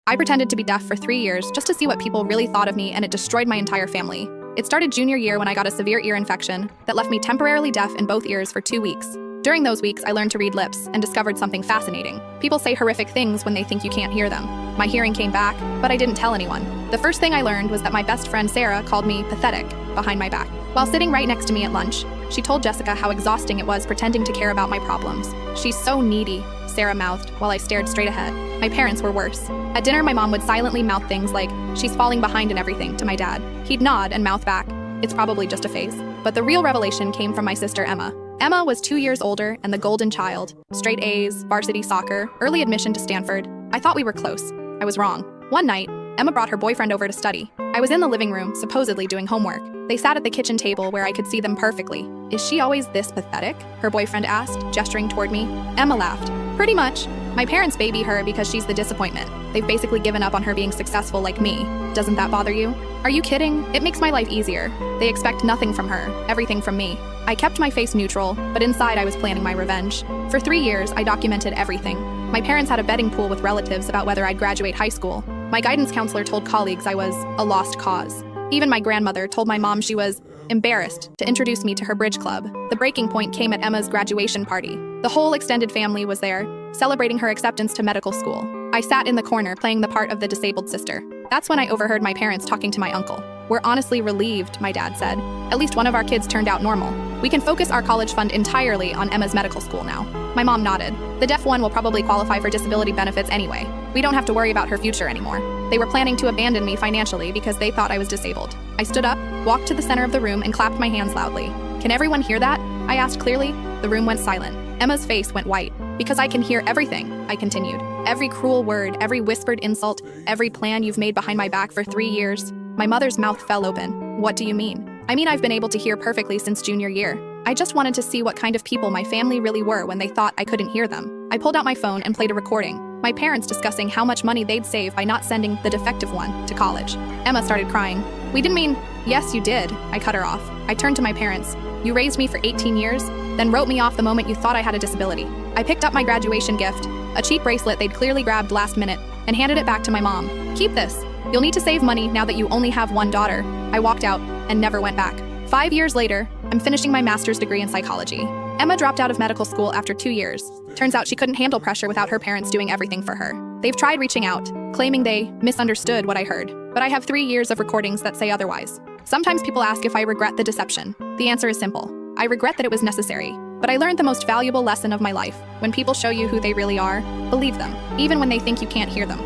I pretended to be deaf for 3 years just to see what people really thought of me, and it destroyed my entire family. It started junior year when I got a severe ear infection that left me temporarily deaf in both ears for 2 weeks. During those weeks, I learned to read lips and discovered something fascinating. People say horrific things when they think you can't hear them. My hearing came back, but I didn't tell anyone. The first thing I learned was that my best friend Sarah called me pathetic behind my back. While sitting right next to me at lunch, she told Jessica how exhausting it was pretending to care about my problems. "She's so needy," Sarah mouthed while I stared straight ahead. My parents were worse. At dinner, my mom would silently mouth things like, "She's falling behind in everything," to my dad. He'd nod and mouth back, "It's probably just a phase." But the real revelation came from my sister Emma. Emma was 2 years older and the golden child. Straight A's, varsity soccer, early admission to Stanford. I thought we were close. I was wrong. One night, Emma brought her boyfriend over to study. I was in the living room, supposedly doing homework. They sat at the kitchen table where I could see them perfectly. "Is she always this pathetic?" her boyfriend asked, gesturing toward me. Emma laughed. "Pretty much. My parents baby her because she's the disappointment. They've basically given up on her being successful like me. Doesn't that bother you?" "Are you kidding? It makes my life easier. They expect nothing from her, everything from me." I kept my face neutral, but inside I was planning my revenge. For 3 years, I documented everything. My parents had a betting pool with relatives about whether I'd graduate high school. My guidance counselor told colleagues I was a lost cause. Even my grandmother told my mom she was embarrassed to introduce me to her bridge club. The breaking point came at Emma's graduation party. The whole extended family was there, celebrating her acceptance to medical school. I sat in the corner playing the part of the disabled sister. That's when I overheard my parents talking to my uncle. "We're honestly relieved," my dad said. "At least one of our kids turned out normal. We can focus our college fund entirely on Emma's medical school now." My mom nodded. "The deaf one will probably qualify for disability benefits anyway. We don't have to worry about her future anymore." They were planning to abandon me financially because they thought I was disabled. I stood up, walked to the center of the room, and clapped my hands loudly. "Can everyone hear that?" I asked clearly. The room went silent. Emma's face went white. "Because I can hear everything," I continued. "Every cruel word, every whispered insult, every plan you've made behind my back for 3 years." My mother's mouth fell open. "What do you mean?" "I mean I've been able to hear perfectly since junior year. I just wanted to see what kind of people my family really were when they thought I couldn't hear them." I pulled out my phone and played a recording. My parents discussing how much money they'd save by not sending the defective one to college. Emma started crying. "We didn't mean—" "Yes, you did." I cut her off. I turned to my parents. "You raised me for 18 years, then wrote me off the moment you thought I had a disability." I picked up my graduation gift, a cheap bracelet they'd clearly grabbed last minute, and handed it back to my mom. "Keep this. You'll need to save money now that you only have one daughter." I walked out and never went back. 5 years later, I'm finishing my master's degree in psychology. Emma dropped out of medical school after 2 years. Turns out she couldn't handle pressure without her parents doing everything for her. They've tried reaching out, claiming they misunderstood what I heard, but I have 3 years of recordings that say otherwise. Sometimes people ask if I regret the deception. The answer is simple. I regret that it was necessary, but I learned the most valuable lesson of my life. When people show you who they really are, believe them, even when they think you can't hear them.